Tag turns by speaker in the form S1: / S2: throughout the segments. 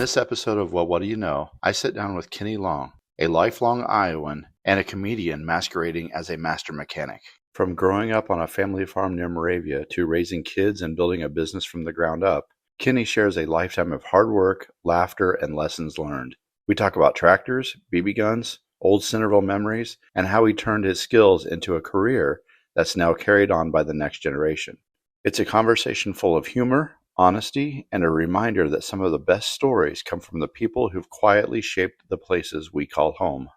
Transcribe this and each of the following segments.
S1: this episode of Well, What Do You Know, I sit down with Kenny Long, a lifelong Iowan and a comedian masquerading as a master mechanic. From growing up on a family farm near Moravia to raising kids and building a business from the ground up, Kenny shares a lifetime of hard work, laughter, and lessons learned. We talk about tractors, BB guns, old Centerville memories, and how he turned his skills into a career that's now carried on by the next generation. It's a conversation full of humor, honesty, and a reminder that some of the best stories come from the people who've quietly shaped the places we call home.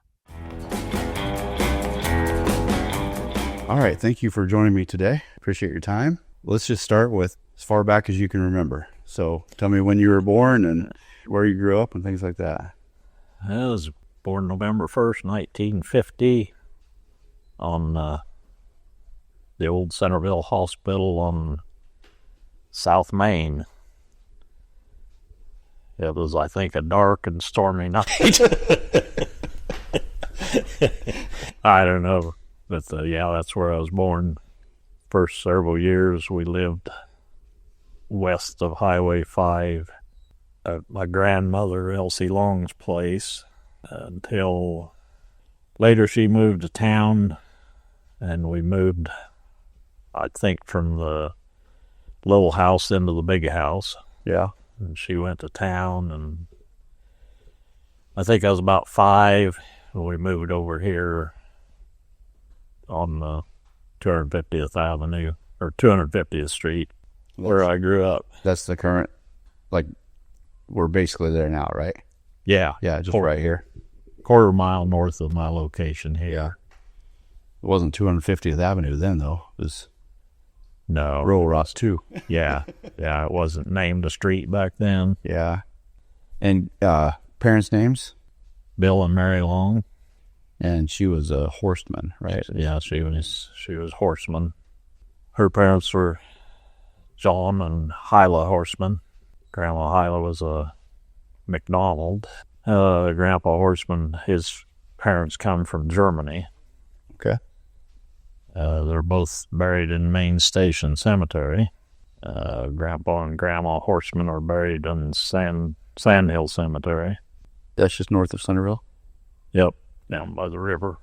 S1: All right, thank you for joining me today. Appreciate your time. Let's just start with as far back as you can remember. So tell me when you were born and where you grew up and things like that.
S2: I was born November 1st, 1950 on the old Centerville Hospital on South Main. It was, I think, a dark and stormy night. I don't know. But yeah, that's where I was born. First several years we lived west of Highway 5 at my grandmother Elsie Long's place until later she moved to town, and we moved, I think, from the little house into the big house.
S1: Yeah.
S2: And she went to town, and I think I was about 5 when we moved over here on 250th Avenue, or 250th Street, where I grew up.
S1: That's the current, like, we're basically there now, right?
S2: Yeah.
S1: Yeah, just right here.
S2: Quarter mile north of my location here.
S1: Yeah. It wasn't 250th Avenue then, though. It was
S2: No.
S1: Rural Ross 2.
S2: Yeah. Yeah, it wasn't named a street back then.
S1: Yeah. And parents' names?
S2: Bill and Mary Long.
S1: And she was a horseman, right?
S2: Yeah, she was horseman. Her parents were John and Hyla Horseman. Grandma Hyla was a McDonald. Grandpa Horseman, his parents come from Germany.
S1: Okay.
S2: They're both buried in Main Station Cemetery. Grandpa and Grandma Horseman are buried in Sand Hill Cemetery.
S1: That's just north of Centerville?
S2: Yep. Down by the river,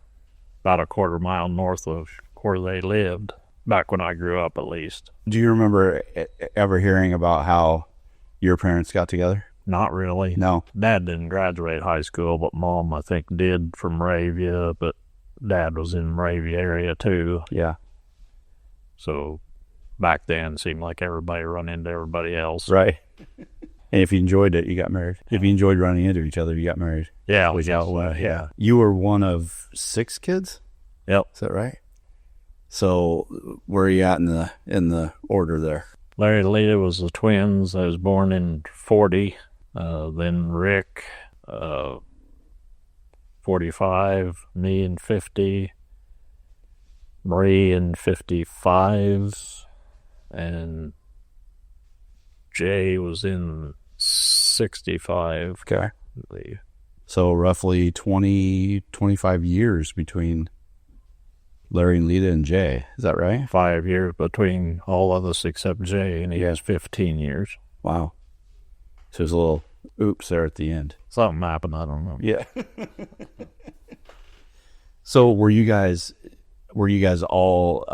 S2: about a quarter mile north of where they lived, back when I grew up at least.
S1: Do you remember ever hearing about how your parents got together?
S2: Not really.
S1: No.
S2: Dad didn't graduate high school, but Mom, I think, did from Moravia, but Dad was in Moravia area too.
S1: Yeah.
S2: So back then, it seemed like everybody run into everybody else.
S1: Right. And if you enjoyed it, you got married. If you enjoyed running into each other, you got married.
S2: Yeah, we got one.
S1: Yeah. You were one of 6 kids?
S2: Yep.
S1: Is that right? So where are you at in the order there?
S2: Larry and Lita was the twins. I was born in 40. Then Rick, 45. Me in 50. Marie in 55. And Jay was in 65.
S1: Okay. So roughly 25 years between Larry and Lita and Jay. Is that right?
S2: 5 years between all of us except Jay, and he has 15 years.
S1: Wow. So there's a little oops there at the end.
S2: Something happened, I don't know.
S1: Yeah. So were you guys all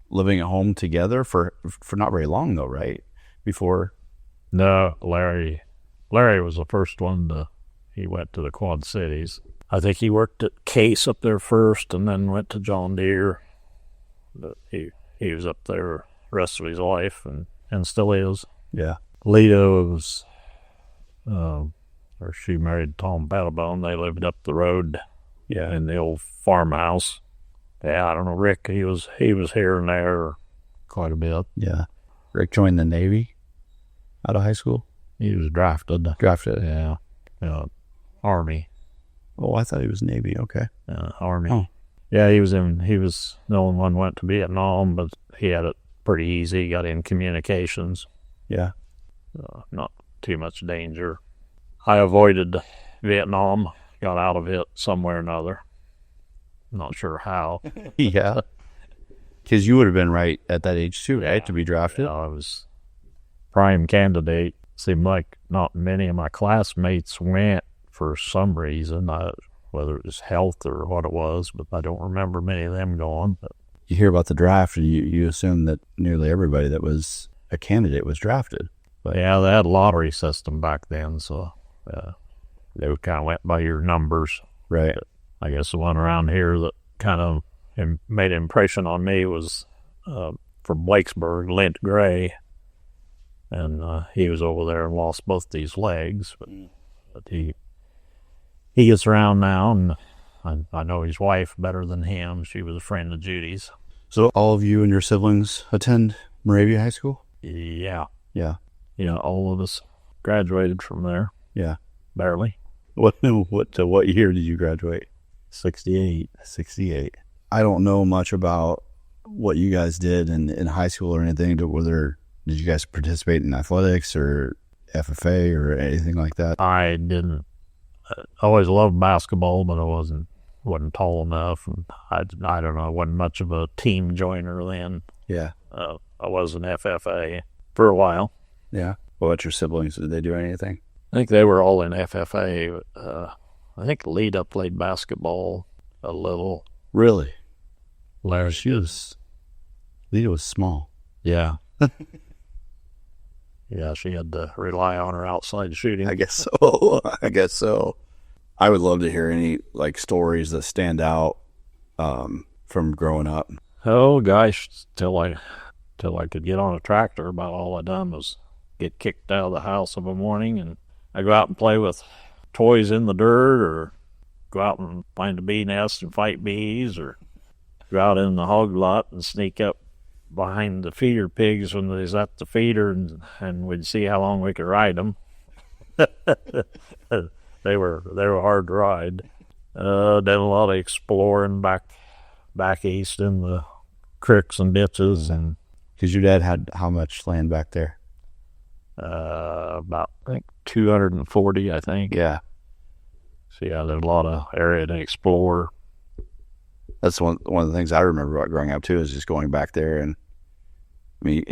S1: living at home together for not very long though, right? Before?
S2: No, Larry was the first one he went to the Quad Cities. I think he worked at Case up there first and then went to John Deere. But he was up there the rest of his life and still is.
S1: Yeah.
S2: Lita was, she married Tom Battlebone. They lived up the road.
S1: Yeah.
S2: In the old farmhouse. Yeah, I don't know. Rick, he was here and there quite a bit.
S1: Yeah. Rick joined the Navy out of high school?
S2: He was drafted.
S1: Drafted?
S2: Yeah. Army.
S1: Oh, I thought he was Navy. Okay.
S2: Army.
S1: Oh.
S2: Yeah, he was the only one went to Vietnam, but he had it pretty easy. He got in communications.
S1: Yeah.
S2: Not too much danger. I avoided Vietnam, got out of it somewhere or another. Not sure how.
S1: Yeah. Because you would have been right at that age too, right? To be drafted.
S2: Yeah, I was prime candidate. seemed like not many of my classmates went for some reason, whether it was health or what it was, but I don't remember many of them going. But
S3: You hear about the draft, and you assume that nearly everybody that was a candidate was drafted.
S2: But yeah, they had a lottery system back then, so they kind of went by your numbers.
S3: Right.
S2: But I guess the one around here that kind of made an impression on me was from Blakesburg, Lint Gray. And he was over there and lost both these legs, but he gets around now, and I know his wife better than him. She was a friend of Judy's.
S3: So all of you and your siblings attend Moravia High School?
S2: Yeah.
S3: Yeah.
S2: Yeah, all of us graduated from there.
S3: Yeah.
S2: Barely.
S3: What year did you graduate?
S2: 68.
S3: 68. I don't know much about what you guys did in high school or anything. Did you guys participate in athletics or FFA or anything like that?
S2: I didn't. I always loved basketball, but I wasn't tall enough, and I don't know. I wasn't much of a team joiner then.
S3: Yeah.
S2: I was an FFA for a while.
S3: Yeah. What about your siblings? Did they do anything?
S2: I think they were all in FFA. I think Lita played basketball a little.
S3: Really?
S2: Larry.
S3: Lita was small.
S2: Yeah. Yeah, she had to rely on her outside shooting.
S3: I guess so. I would love to hear any stories that stand out from growing up.
S2: Oh gosh, till I could get on a tractor, about all I done was get kicked out of the house of a morning, and I go out and play with toys in the dirt, or go out and find a bee nest and fight bees, or go out in the hog lot and sneak up behind the feeder pigs when they was at the feeder, and we'd see how long we could ride them. They were hard to ride. Done a lot of exploring back east in the creeks and ditches, and
S3: because your dad had how much land back there?
S2: about I think 240, I think.
S3: Yeah.
S2: So yeah, there's a lot of area to explore.
S3: That's one of the things I remember about growing up too, is just going back there. And I mean,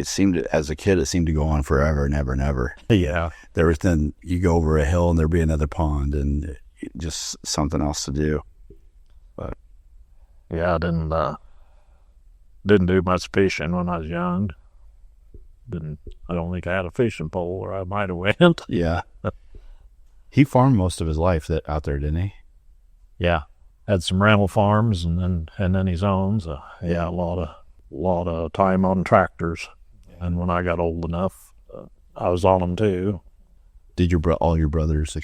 S3: as a kid, it seemed to go on forever and ever and ever.
S2: Yeah.
S3: Then you go over a hill and there'd be another pond and just something else to do. But
S2: yeah, I didn't do much fishing when I was young. I don't think I had a fishing pole, or I might have went.
S3: Yeah. He farmed most of his life out there, didn't he?
S2: Yeah. Had some rental farms and then his own. So yeah, a lot of time on tractors. And when I got old enough, I was on them too.
S3: Did all your brothers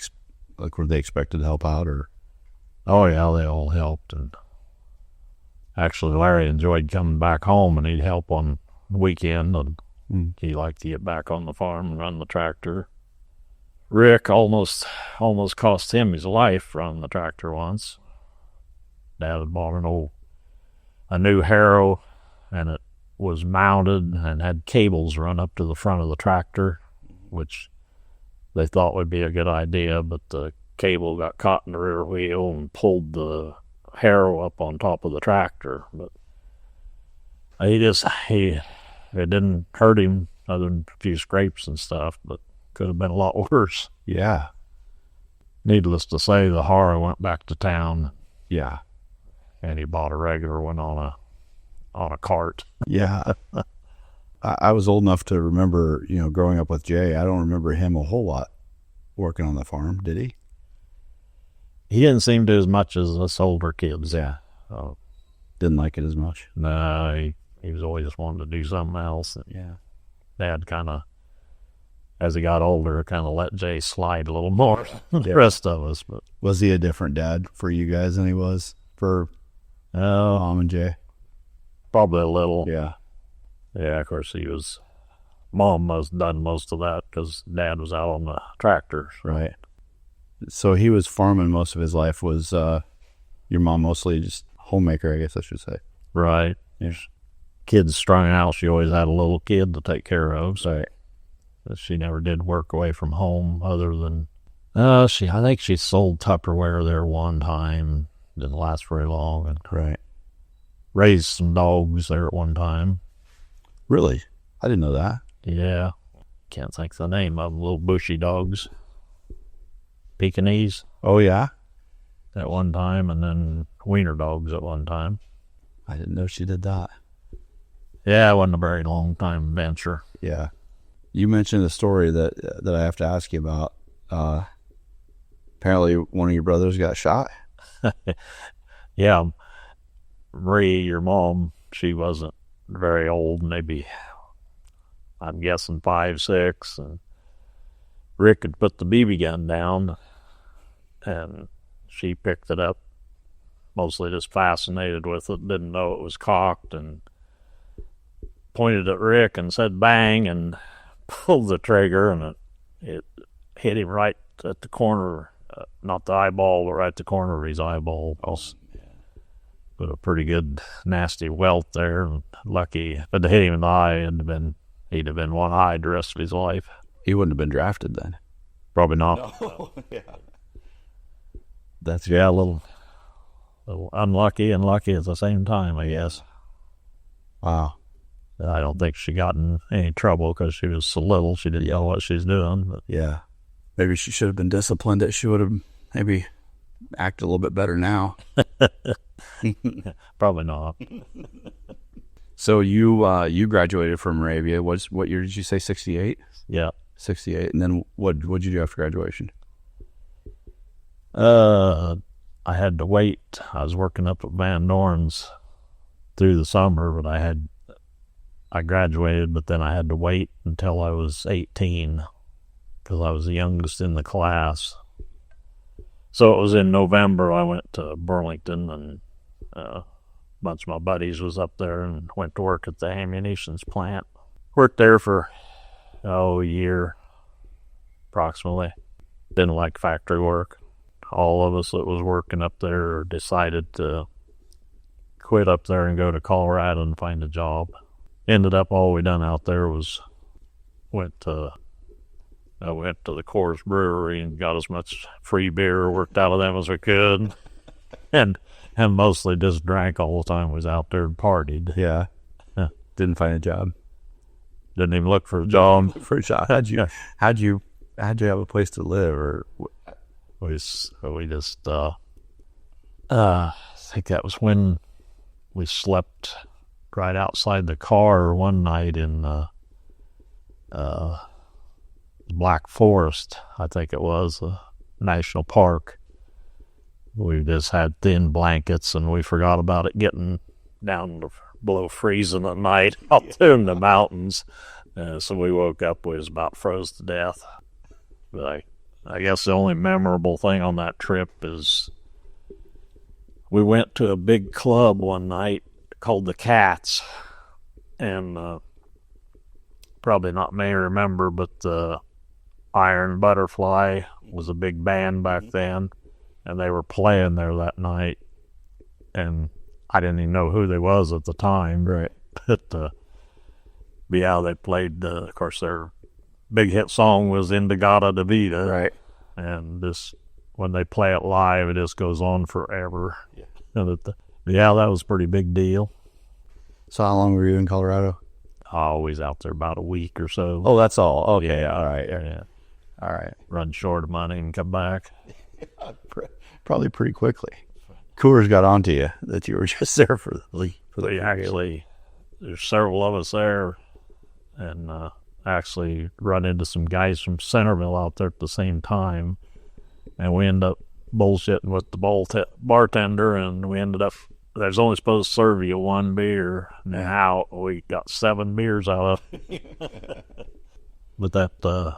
S3: were they expected to help out, or?
S2: Oh yeah, they all helped. And actually, Larry enjoyed coming back home, and he'd help on the weekend. And he liked to get back on the farm and run the tractor. Rick almost cost him his life running the tractor once. Dad had bought a new harrow, and it was mounted and had cables run up to the front of the tractor, which they thought would be a good idea, but the cable got caught in the rear wheel and pulled the harrow up on top of the tractor. But it didn't hurt him other than a few scrapes and stuff, but could have been a lot worse.
S3: Yeah.
S2: Needless to say, the harrow went back to town.
S3: Yeah.
S2: And he bought a regular one on a cart.
S3: Yeah. I was old enough to remember, growing up with Jay. I don't remember him a whole lot working on the farm, did he?
S2: He didn't seem to as much as us older kids.
S3: Yeah. Didn't like it as much.
S2: No, he was always wanting to do something else. And
S3: yeah.
S2: Dad kind of, as he got older, kind of let Jay slide a little more than the rest of us. But
S3: was he a different dad for you guys than he was for Mom and Jay?
S2: Probably a little.
S3: Yeah.
S2: Yeah, of course, Mom must have done most of that because Dad was out on the tractor. So.
S3: Right. So he was farming most of his life. Was your mom mostly just homemaker, I guess I should say?
S2: Right.
S3: Yeah.
S2: Kids strung out, she always had a little kid to take care of. So
S3: right.
S2: She never did work away from home other than, I think she sold Tupperware there one time. Didn't last very long. And
S3: right.
S2: Raised some dogs there at one time.
S3: Really? I didn't know that.
S2: Yeah. can't think of the name of them, little bushy dogs. Pekingese
S3: Oh, yeah?
S2: at one time, and then wiener dogs at one time.
S3: I didn't know she did that.
S2: Yeah, it wasn't a very long time venture.
S3: Yeah. You mentioned a story that I have to ask you about. Apparently one of your brothers got shot.
S2: Yeah, Marie, your mom, she wasn't very old, maybe, I'm guessing 5, 6, and Rick had put the BB gun down, and she picked it up, mostly just fascinated with it, didn't know it was cocked, and pointed at Rick and said bang, and pulled the trigger, and it hit him right at the corner, not the eyeball, but right at the corner of his eyeball. But a pretty good, nasty welt there, and lucky. If it hit him in the eye, he'd have been one-eyed the rest of his life.
S3: He wouldn't have been drafted then.
S2: Probably not.
S3: No. Yeah.
S2: That's, yeah, a little unlucky and lucky at the same time, I guess.
S3: Wow.
S2: I don't think she got in any trouble because she was so little. She didn't know what she's doing. But
S3: Yeah. Maybe she should have been disciplined. That she would have maybe acted a little bit better now.
S2: probably not.
S3: So you graduated from Moravia. What year did you say? 68?
S2: Yeah.
S3: 68. And then what'd you do after graduation?
S2: I had to wait. I was working up at Van Dorn's through the summer, but I graduated, but then I had to wait until I was 18 because I was the youngest in the class. So it was in November. I went to Burlington, and a bunch of my buddies was up there and went to work at the ammunitions plant. Worked there for, a year, approximately. Didn't like factory work. All of us that was working up there decided to quit up there and go to Colorado and find a job. Ended up all we done out there was I went to the Coors Brewery and got as much free beer worked out of them as we could, and mostly just drank all the time. Was out there and partied.
S3: Yeah. Didn't find a job.
S2: Didn't even look for a job.
S3: How'd you have a place to live? Or
S2: We just I think that was when we slept right outside the car one night in Black Forest, I think it was, a national park. We just had thin blankets, and we forgot about it getting down to below freezing at night out there in the mountains. So we woke up, we was about froze to death. But I guess the only memorable thing on that trip is we went to a big club one night called the Cats, and probably not many remember, but the Iron Butterfly was a big band back then, and they were playing there that night, and I didn't even know who they was at the time.
S3: Right.
S2: But yeah, they played, of course, their big hit song was Indigata de Vida.
S3: Right.
S2: And this, when they play it live, it just goes on forever.
S3: Yeah.
S2: And yeah, that was a pretty big deal.
S3: So how long were you in Colorado?
S2: Always out there about a week or so.
S3: Oh, that's all. Oh, yeah. All right.
S2: Yeah.
S3: All right.
S2: Run short of money and come back.
S3: Probably pretty quickly. Coors got onto you that you were just there for the
S2: Actually, there's several of us there, and actually run into some guys from Centerville out there at the same time, and we end up bullshitting with the bartender, and we ended up, there's only supposed to serve you one beer. Now we got 7 beers out of it. But that,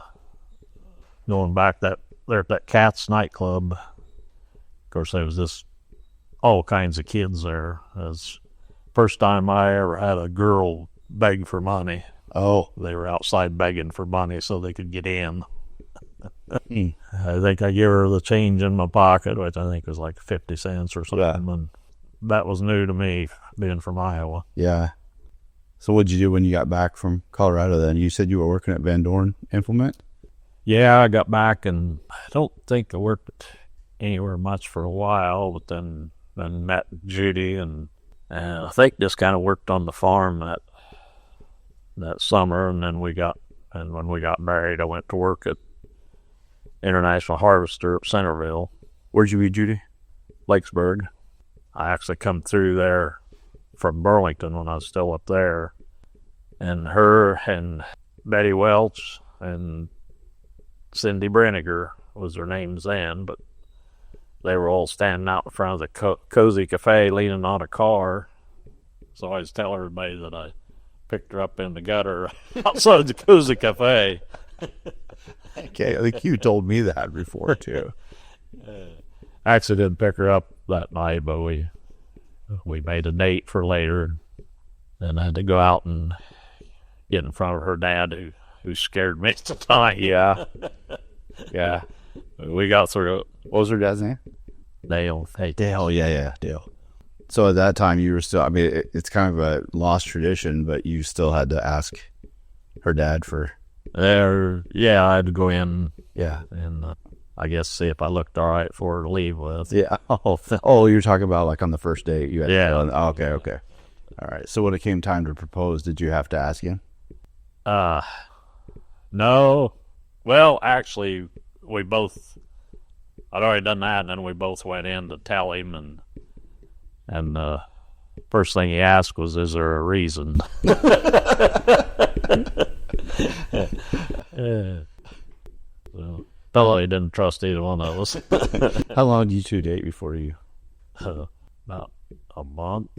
S2: going back there at that Cats nightclub, of course, there was just all kinds of kids there. It was first time I ever had a girl beg for money.
S3: Oh.
S2: They were outside begging for money so they could get in. I think I gave her the change in my pocket, which I think was like 50 cents or something.
S3: Yeah.
S2: And that was new to me, being from Iowa.
S3: Yeah. So what'd you do when you got back from Colorado then? You said you were working at Van Dorn Implement?
S2: Yeah, I got back, and I don't think I worked anywhere much for a while, but then met Judy, and I think just kind of worked on the farm that summer, and then we got And when we got married, I went to work at International Harvester at Centerville,
S3: Where'd you meet Judy?
S2: Lakesburg. I actually come through there from Burlington when I was still up there. And her and Betty Welch and Cindy Brenniger was their names then, but they were all standing out in front of the Cozy Cafe leaning on a car. So I always tell everybody that I picked her up in the gutter outside the Cozy Cafe.
S3: Okay, I think you told me that before too.
S2: I actually didn't pick her up that night, but we made a date for later. And I had to go out and get in front of her dad, who scared me at the time.
S3: Yeah. Yeah.
S2: We got through it.
S3: What was her dad's name?
S2: Dale. Hey,
S3: Dale. Yeah, Dale. So at that time, you were still, I mean, it's kind of a lost tradition, but you still had to ask her dad for.
S2: Yeah, I had to go in.
S3: Yeah.
S2: And I guess see if I looked all right for her to leave with.
S3: Yeah. Oh, you're talking about like on the first date. You had
S2: Yeah.
S3: To go, okay. All right. So when it came time to propose, did you have to ask him?
S2: No. Well, actually, I'd already done that, and then we both went in to tell him, and first thing he asked was, "Is there a reason?" So, fellow, he didn't trust either one of us.
S3: How long did you two date before you?
S2: About a month.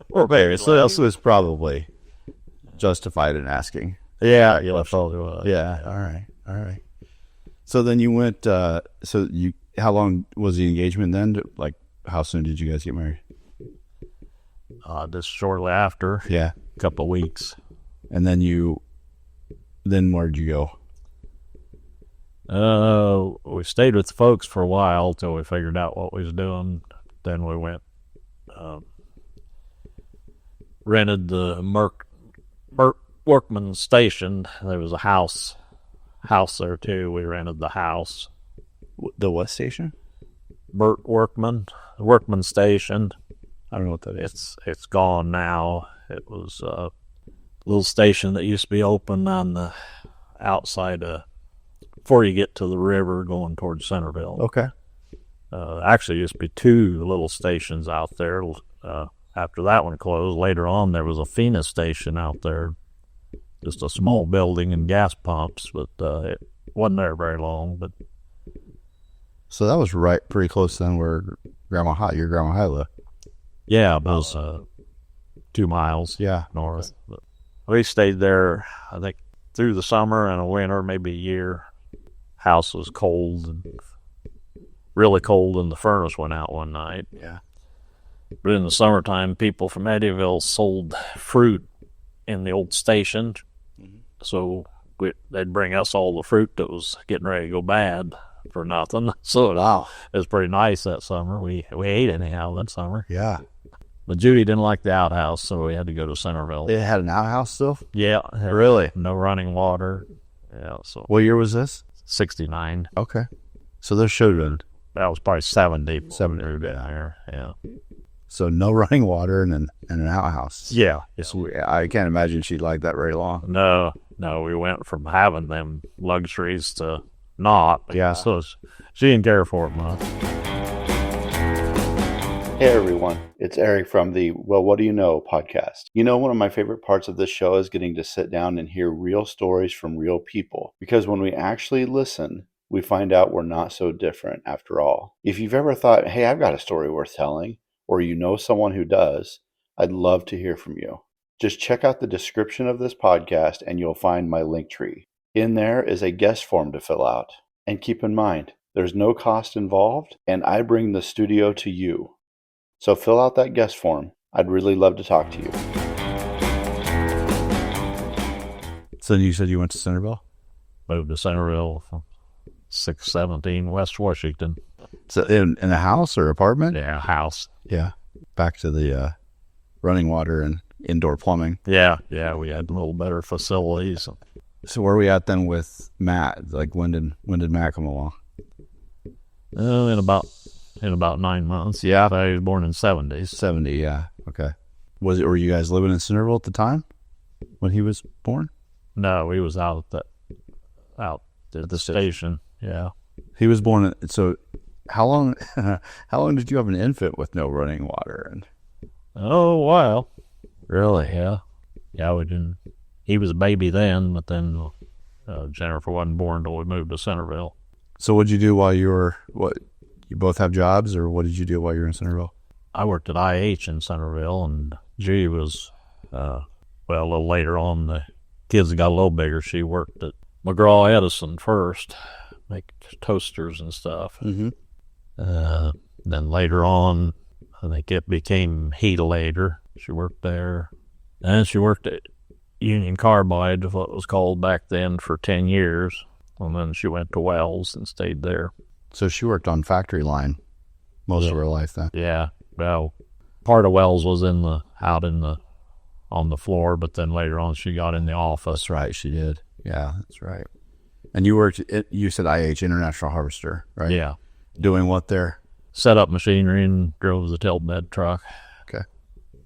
S3: Or maybe. So this was probably justified in asking.
S2: Yeah, I thought it was.
S3: Yeah. All right. So then you went. How long was the engagement then? Like, how soon did you guys get married?
S2: Just shortly after.
S3: Yeah.
S2: A couple of weeks.
S3: And then where'd you
S2: go? We stayed with the folks for a while till we figured out what we was doing. Then we went, rented the Merck Workman Station. There was a house there too. We rented the house.
S3: The what station?
S2: Burt Workman Station.
S3: I don't know what that is.
S2: It's gone now. It was a little station that used to be open on the outside before you get to the river going towards Centerville.
S3: Okay.
S2: Actually, used to be two little stations out there. After that one closed, later on there was a FINA station out there. Just a small building and gas pumps, but it wasn't there very long. But
S3: so that was pretty close then where your Grandma High lived.
S2: Yeah, about 2 miles.
S3: Yeah,
S2: north. But we stayed there, I think, through the summer and the winter, maybe a year. House was cold and really cold, and the furnace went out one night.
S3: Yeah.
S2: But in the summertime, people from Eddyville sold fruit in the old station. Mm-hmm. So they'd bring us all the fruit that was getting ready to go bad for nothing. So it was pretty nice that summer. We ate anyhow that summer.
S3: Yeah.
S2: But Judy didn't like the outhouse, so we had to go to Centerville.
S3: It had an outhouse still?
S2: Yeah.
S3: Really?
S2: No running water. Yeah. So
S3: what year was this?
S2: 69.
S3: Okay. So there should have been.
S2: That was probably 70.
S3: 70.
S2: Down there. Yeah.
S3: So no running water and an outhouse.
S2: Yeah.
S3: So I can't imagine she'd like that very long.
S2: No. We went from having them luxuries to not.
S3: Yeah.
S2: So she didn't care for it much.
S1: Hey everyone, it's Eric from the Well, What Do You Know podcast. You know, one of my favorite parts of this show is getting to sit down and hear real stories from real people. Because when we actually listen, we find out we're not so different after all. If you've ever thought, hey, I've got a story worth telling, or you know someone who does, I'd love to hear from you. Just check out the description of this podcast and you'll find my Linktree. In there is a guest form to fill out. And keep in mind, there's no cost involved, and I bring the studio to you. So fill out that guest form. I'd really love to talk to you.
S3: So you said you went to Centerville?
S2: Moved to Centerville from 617 West Washington.
S3: So in a house or apartment?
S2: Yeah, house.
S3: Yeah. Back to the running water and indoor plumbing.
S2: Yeah, we had a little better facilities.
S3: So where are we at then with Matt? Like when did Matt come along?
S2: In about 9 months.
S3: Yeah.
S2: I was born in 70s.
S3: 70, yeah. Okay. Were you guys living in Centerville at the time when he was born?
S2: No, he was out at the station. Yeah.
S3: He was born. So, how long? How long did you have an infant with no running water? And
S2: Oh, wow. Really? Yeah. Yeah, we didn't. He was a baby then, but then Jennifer wasn't born until we moved to Centerville.
S3: so, what did you do while you were? What? You both have jobs, or what did you do while you were in Centerville?
S2: I worked at IH in Centerville, and Judy was, well, a little later on, the kids got a little bigger. She worked at McGraw Edison first, make toasters and stuff.
S3: Mm-hmm.
S2: Then later on, I think it became Heatelator. She worked there. And she worked at Union Carbide, what it was called back then, for 10 years. And then she went to Wells and stayed there.
S3: So she worked on factory line most of her life then.
S2: Yeah. Well, part of Wells was on the floor, but then later on she got in the office.
S3: That's right, she did. Yeah, that's right. And you worked you said IH, International Harvester, right?
S2: Yeah.
S3: Doing what there?
S2: Set up machinery and drove the tilt bed truck.
S3: Okay.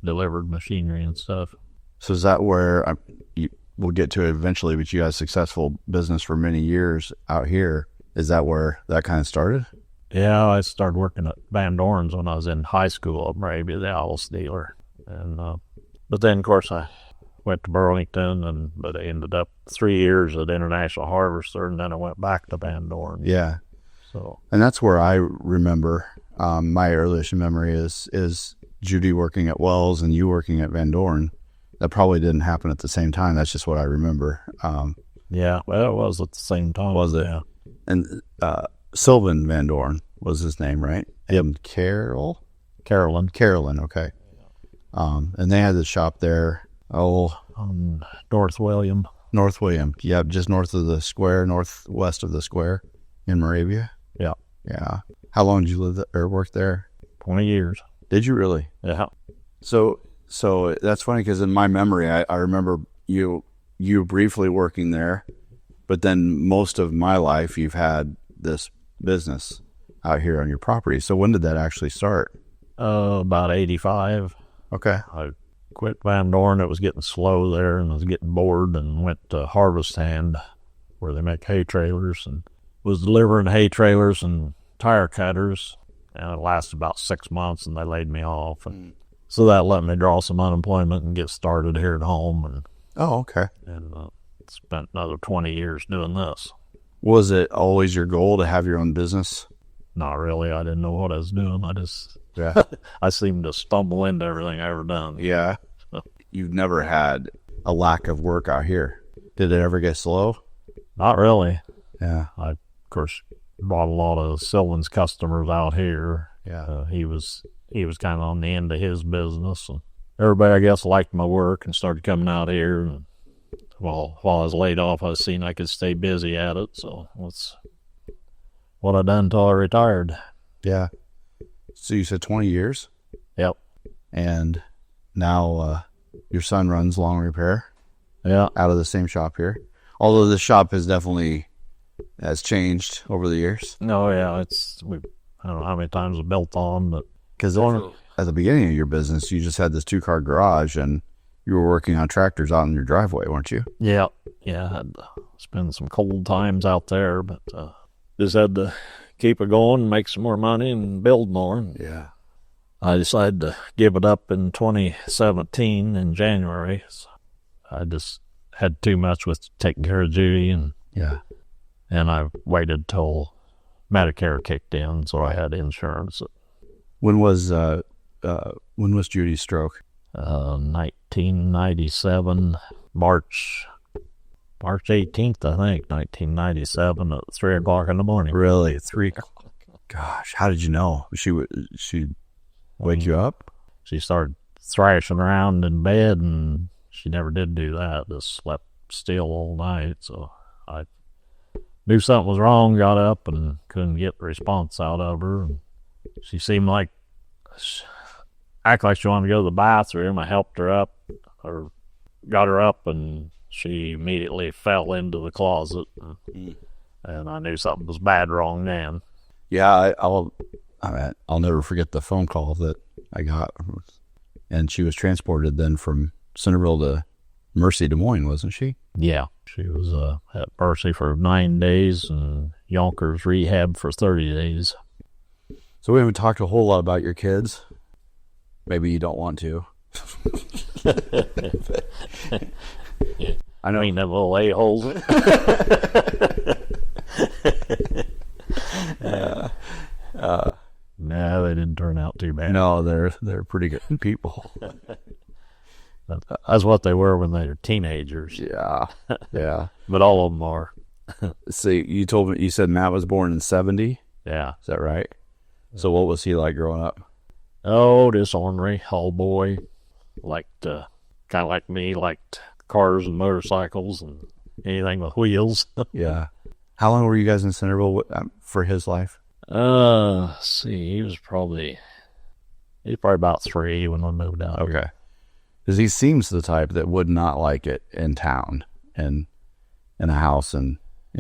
S2: Delivered machinery and stuff.
S3: So is that where we'll get to it eventually, but you had a successful business for many years out here. Is that where that kind of started?
S2: Yeah, I started working at Van Dorn's when I was in high school at Moravia, the Owls dealer. And but then, of course, I went to Burlington, but I ended up 3 years at International Harvester, and then I went back to Van Dorn.
S3: Yeah.
S2: So,
S3: and that's where I remember my earliest memory is Judy working at Wells and you working at Van Dorn. That probably didn't happen at the same time. That's just what I remember.
S2: Yeah, well, it was at the same time.
S3: Was it?
S2: Yeah.
S3: And Sylvan Van Dorn was his name, right?
S2: Yep.
S3: And
S2: Carolyn.
S3: Okay. And they had the shop there.
S2: On North William.
S3: North William. Yeah, just north of the square, northwest of the square in Moravia.
S2: Yeah.
S3: Yeah. How long did you live or work there?
S2: 20 years.
S3: Did you really?
S2: Yeah.
S3: So that's funny because in my memory, I remember you briefly working there, but then most of my life you've had this business out here on your property. So when did that actually start?
S2: About 85.
S3: Okay.
S2: I quit Van Dorn. It was getting slow there, and I was getting bored, and went to Harvest Hand, where they make hay trailers, and was delivering hay trailers and tire cutters. And it lasted about 6 months, and they laid me off. And so that let me draw some unemployment and get started here at home. And
S3: Oh, okay.
S2: Spent another 20 years doing this.
S3: Was it always your goal to have your own business?
S2: Not really. I didn't know what I was doing.
S3: Yeah.
S2: I seemed to stumble into everything I ever done.
S3: Yeah. You've never had a lack of work out here. Did it ever get slow?
S2: Not really.
S3: Yeah.
S2: I, of course, brought a lot of Sylvan's customers out here.
S3: Yeah.
S2: He was kind of on the end of his business, and everybody, I guess, liked my work and started coming out here. And while I was laid off, I seen I could stay busy at it, so that's what I done until I retired.
S3: Yeah. So you said 20 years?
S2: Yep.
S3: And now your son runs Long Repair?
S2: Yeah.
S3: Out of the same shop here? Although the shop has changed over the years.
S2: No, yeah, I don't know how many times it's built on, but
S3: Because at the beginning of your business, you just had this 2-car garage and you were working on tractors out in your driveway, weren't you?
S2: yeah, I had to spend some cold times out there, but just had to keep it going and make some more money and build more. And
S3: Yeah.
S2: I decided to give it up in 2017 in January. So I just had too much with taking care of Judy, and
S3: Yeah.
S2: I waited till Medicare kicked in, so I had insurance.
S3: When was Judy's stroke?
S2: 1997, March 18th, I think, 1997 at 3 o'clock in the morning.
S3: Really? Gosh, how did you know? She wake you up?
S2: She started thrashing around in bed, and she never did do that. Just slept still all night. So I knew something was wrong, got up, and couldn't get the response out of her. And she seemed like, act like she wanted to go to the bathroom. I helped her up, or got her up, and she immediately fell into the closet. And I knew something was bad wrong then.
S3: Yeah, I'll never forget the phone call that I got. And she was transported then from Centerville to Mercy Des Moines, wasn't she?
S2: Yeah. She was at Mercy for 9 days and Yonkers rehab for 30 days.
S3: So we haven't talked a whole lot about your kids. Maybe you don't want to.
S2: Yeah.
S3: I know.
S2: I mean, them little a-holes. No, they didn't turn out too bad.
S3: No, they're pretty good people.
S2: That's what they were when they were teenagers.
S3: Yeah, yeah.
S2: But all of them are.
S3: See, you said Matt was born in 70.
S2: Yeah.
S3: Is that right? So what was he like growing up?
S2: Oh, this ornery old boy. Liked, kind of like me, liked cars and motorcycles and anything with wheels.
S3: Yeah. How long were you guys in Centerville for his life?
S2: See, he was probably about 3 when we moved out.
S3: Okay. Because he seems the type that would not like it in town and in a house in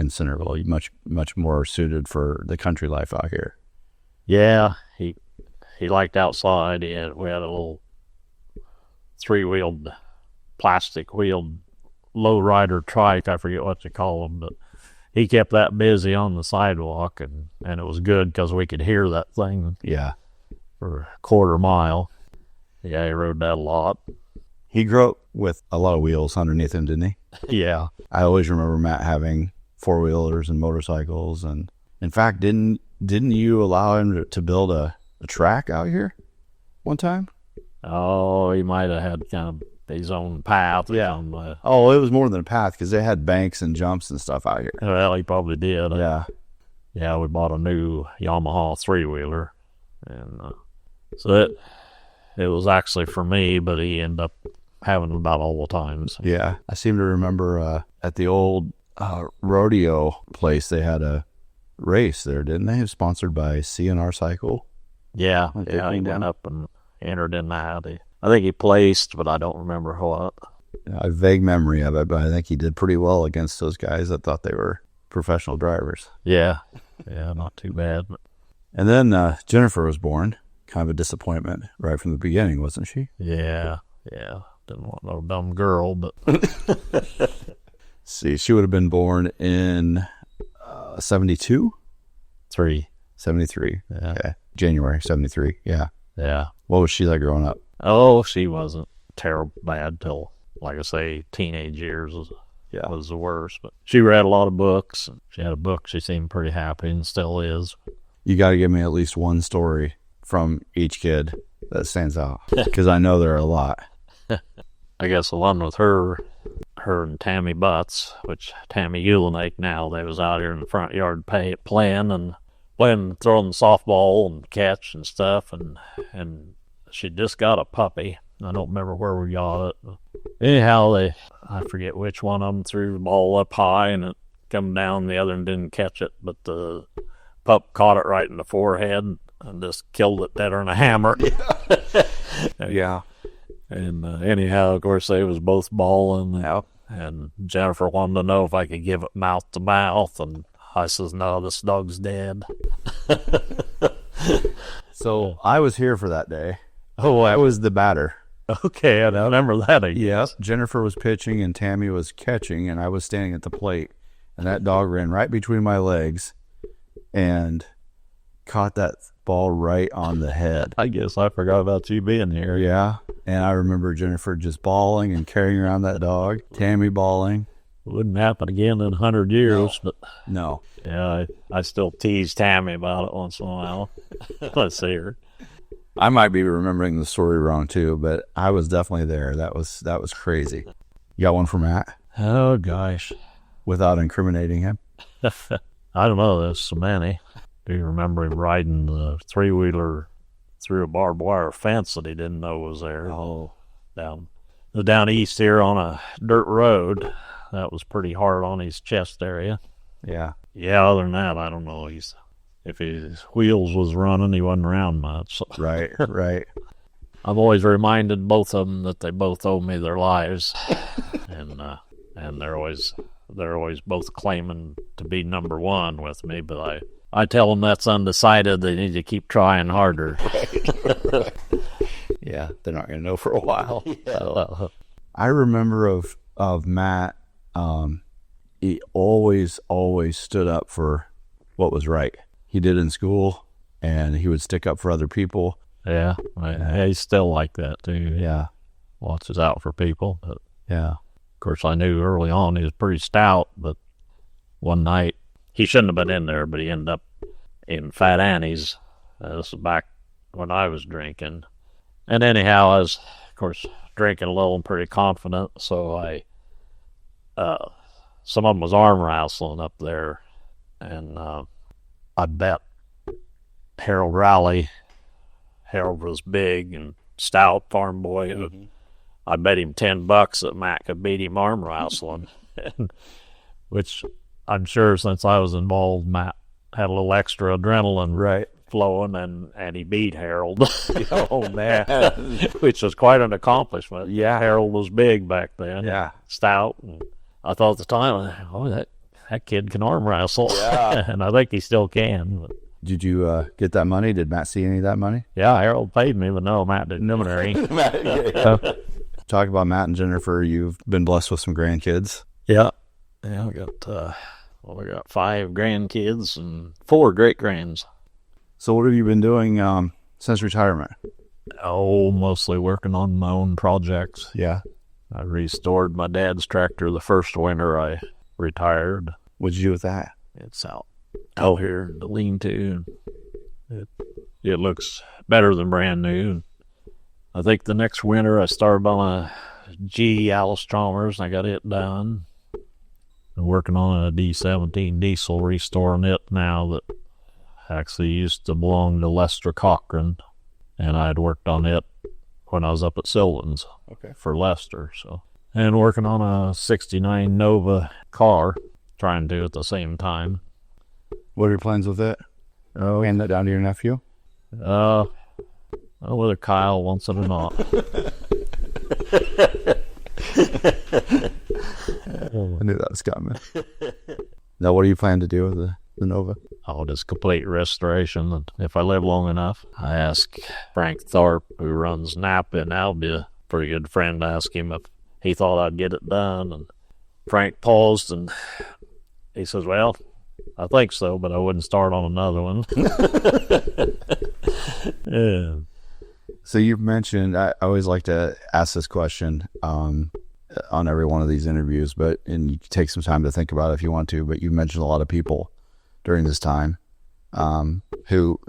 S3: Centerville. He's much more suited for the country life out here.
S2: Yeah, he liked outside. We had a little 3-wheeled, plastic-wheeled lowrider trike. I forget what you call them, but he kept that busy on the sidewalk, and it was good because we could hear that thing.
S3: Yeah.
S2: For a quarter mile. Yeah, he rode that a lot.
S3: He grew up with a lot of wheels underneath him, didn't he?
S2: Yeah.
S3: I always remember Matt having 4-wheelers and motorcycles, and in fact, didn't you allow him to build a track out here one time?
S2: Oh, he might have had kind of his own path.
S3: Yeah. Oh, it was more than a path because they had banks and jumps and stuff out here.
S2: Well, he probably did.
S3: Yeah.
S2: Yeah, we bought a new Yamaha 3-wheeler, and so it was actually for me, but he ended up having it about all the times.
S3: Yeah. I seem to remember at the old rodeo place, they had a race there, didn't they? It was sponsored by CNR Cycle.
S2: Yeah, he went up and entered in that. I think he placed, but I don't remember what.
S3: I have a vague memory of it, but I think he did pretty well against those guys that thought they were professional drivers.
S2: Yeah, not too bad.
S3: And then Jennifer was born. Kind of a disappointment right from the beginning, wasn't she?
S2: Yeah. Didn't want no dumb girl, but...
S3: See, she would have been born in 72?
S2: 73.
S3: Yeah. Okay. January 73. Yeah.
S2: Yeah.
S3: What was she like growing up?
S2: Oh, she wasn't terrible bad till, like I say, teenage years was the worst. But she read a lot of books. She had a book. She seemed pretty happy and still is.
S3: You got to give me at least one story from each kid that stands out, because I know there are a lot.
S2: I guess the one with her and Tammy Butts, which Tammy Ulanake now, they was out here in the front yard playing, throwing the softball and catch and stuff, and she just got a puppy. I don't remember where we got it. Anyhow, I forget which one of them threw the ball up high and it come down, the other one didn't catch it, but the pup caught it right in the forehead and just killed it deader than a hammer.
S3: Yeah.
S2: And anyhow, of course, they was both bawling. And Jennifer wanted to know if I could give it mouth to mouth, and I says, no, this dog's dead.
S3: So I was here for that day.
S2: Oh,
S3: I was the batter.
S2: Okay, I remember that.
S3: Yes. Jennifer was pitching and Tammy was catching, and I was standing at the plate, and that dog ran right between my legs and caught that ball right on the head.
S2: I guess I forgot about you being here.
S3: Yeah. And I remember Jennifer just bawling and carrying around that dog. Tammy bawling.
S2: Wouldn't happen again in 100 years.
S3: No.
S2: But
S3: no.
S2: Yeah, I still tease Tammy about it once in a while. Let's see her.
S3: I might be remembering the story wrong too, but I was definitely there. That was crazy. You got one for Matt?
S2: Oh, gosh.
S3: Without incriminating him?
S2: I don't know. There's so many. Do you remember him riding the 3-wheeler through a barbed wire fence that he didn't know was there?
S3: Oh.
S2: Down east here on a dirt road. That was pretty hard on his chest area.
S3: Yeah.
S2: Yeah, other than that, I don't know. If his wheels was running, he wasn't around much. So.
S3: Right.
S2: I've always reminded both of them that they both owe me their lives. and they're always both claiming to be number one with me, but I tell them that's undecided. They need to keep trying harder.
S3: Right. Yeah, they're not going to know for a while.
S2: Yeah.
S3: I remember of of Matt, he always stood up for what was right. He did in school, and he would stick up for other people.
S2: Yeah, he's still like that too.
S3: Yeah.
S2: Watches out for people. But
S3: Yeah.
S2: of course, I knew early on he was pretty stout, but one night, he shouldn't have been in there, but he ended up in Fat Annie's. This was back when I was drinking. And anyhow, I was, of course, drinking a little and pretty confident, so some of them was arm wrestling up there, and I bet Harold Rowley. Harold was big and stout, farm boy. Mm-hmm. I bet him $10 that Matt could beat him arm wrestling, which I'm sure since I was involved, Matt had a little extra adrenaline flowing, and he beat Harold. Oh, man. Which was quite an accomplishment.
S3: Yeah.
S2: Harold was big back then.
S3: Yeah.
S2: Stout. And I thought at the time, oh, that kid can arm wrestle.
S3: Yeah.
S2: And I think he still can. But.
S3: Did you get that money? Did Matt see any of that money?
S2: Yeah, Harold paid me, but no, Matt didn't.
S3: No, talk about Matt and Jennifer. You've been blessed with some grandkids.
S2: Yeah. Yeah, we got 5 grandkids and 4 great-grands.
S3: So what have you been doing since retirement?
S2: Oh, mostly working on my own projects.
S3: Yeah.
S2: I restored my dad's tractor the first winter I retired.
S3: What'd you do with that?
S2: It's out here in the lean-to. It looks better than brand new. I think the next winter I started on a G. Alice-Chalmers, and I got it done. I'm working on a D17 diesel, restoring it now that actually used to belong to Lester Cochran, and I had worked on it when I was up at Sylvan's for Lester. And working on a 69 Nova car, trying to do it at the same time.
S3: What are your plans with it? Oh, hand that down to your nephew?
S2: Whether Kyle wants it or not.
S3: I knew that was coming. Now, what do you plan to do with the Nova?
S2: I'll just complete restoration. And if I live long enough, I ask Frank Thorpe, who runs Napa in Albia, a pretty good friend, to ask him if he thought I'd get it done. And Frank paused and he says, well, I think so, but I wouldn't start on another one. Yeah.
S3: So you've mentioned, I always like to ask this question on every one of these interviews, and you can take some time to think about it if you want to, but you've mentioned a lot of people during this time. Who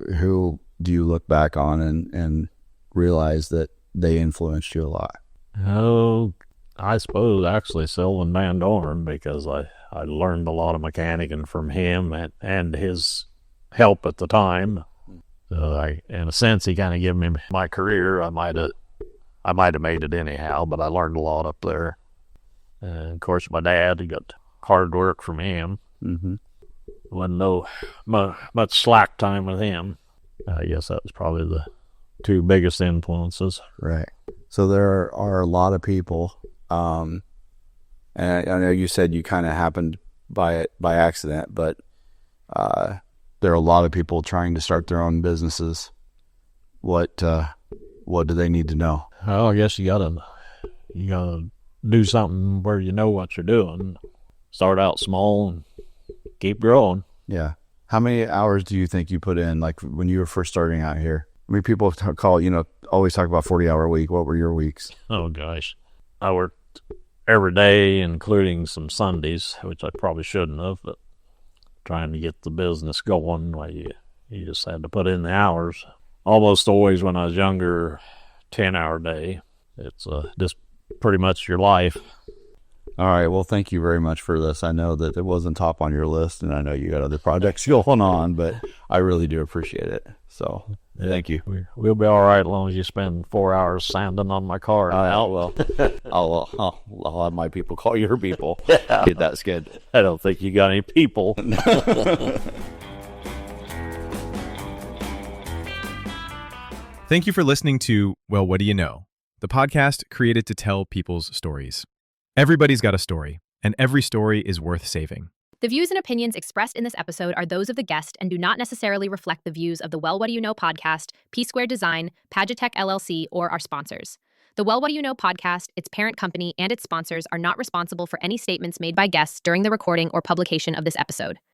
S3: do you look back on and realize that they influenced you a lot?
S2: Oh, I suppose actually Sylvan Van Dorn, because I learned a lot of mechanicking from him and his help at the time. So in a sense, he kind of gave me my career. I might have made it anyhow, but I learned a lot up there. And of course, my dad, he got hard work from him.
S3: Mm-hmm.
S2: Wasn't much slack time with him. I guess that was probably the 2 biggest influences.
S3: Right. So there are a lot of people, and I know you said you kind of happened by accident, but there are a lot of people trying to start their own businesses. What do they need to know?
S2: Oh, I guess you gotta do something where you know what you're doing. Start out small and keep growing.
S3: Yeah. How many hours do you think you put in, like when you were first starting out here? I mean, people always talk about 40-hour week. What were your weeks?
S2: Oh, gosh. I worked every day, including some Sundays, which I probably shouldn't have, but trying to get the business going, you just had to put in the hours. Almost always when I was younger, 10-hour day. It's just pretty much your life.
S3: All right. Well, thank you very much for this. I know that it wasn't top on your list, and I know you got other projects going on, but I really do appreciate it. So thank you.
S2: We'll be all right as long as you spend 4 hours sanding on my car.
S3: Well, I'll have my people call your people. Yeah. Get that skid.
S2: I don't think you got any people.
S4: Thank you for listening to Well, What Do You Know? The podcast created to tell people's stories. Everybody's got a story, and every story is worth saving.
S5: The views and opinions expressed in this episode are those of the guest and do not necessarily reflect the views of the Well, What Do You Know podcast, P Square Design, Pagitech LLC, or our sponsors. The Well, What Do You Know podcast, its parent company, and its sponsors are not responsible for any statements made by guests during the recording or publication of this episode.